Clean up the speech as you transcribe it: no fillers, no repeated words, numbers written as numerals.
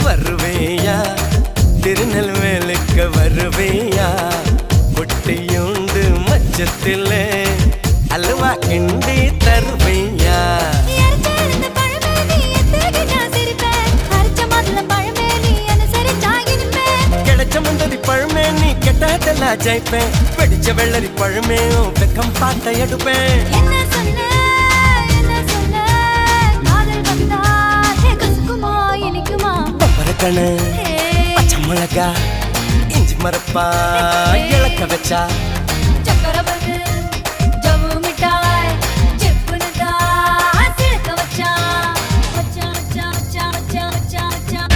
வருவேயா திருநெல்வேலுக்கு வருவேயா பொட்டியுண்டு மச்சத்தில அல்வா கிண்டி தருவேயா கிடைச்ச முந்தரி பழமே நீ கெட்டதெல்லாம் ஜெயிப்பேன் வெடிச்ச வெள்ளரி பழமே வெக்கம் பார்த்த எடுப்பேன் பப்பரக்கணு பச்சை மிளகா இஞ்சி மரப்பா இழக்க வச்சா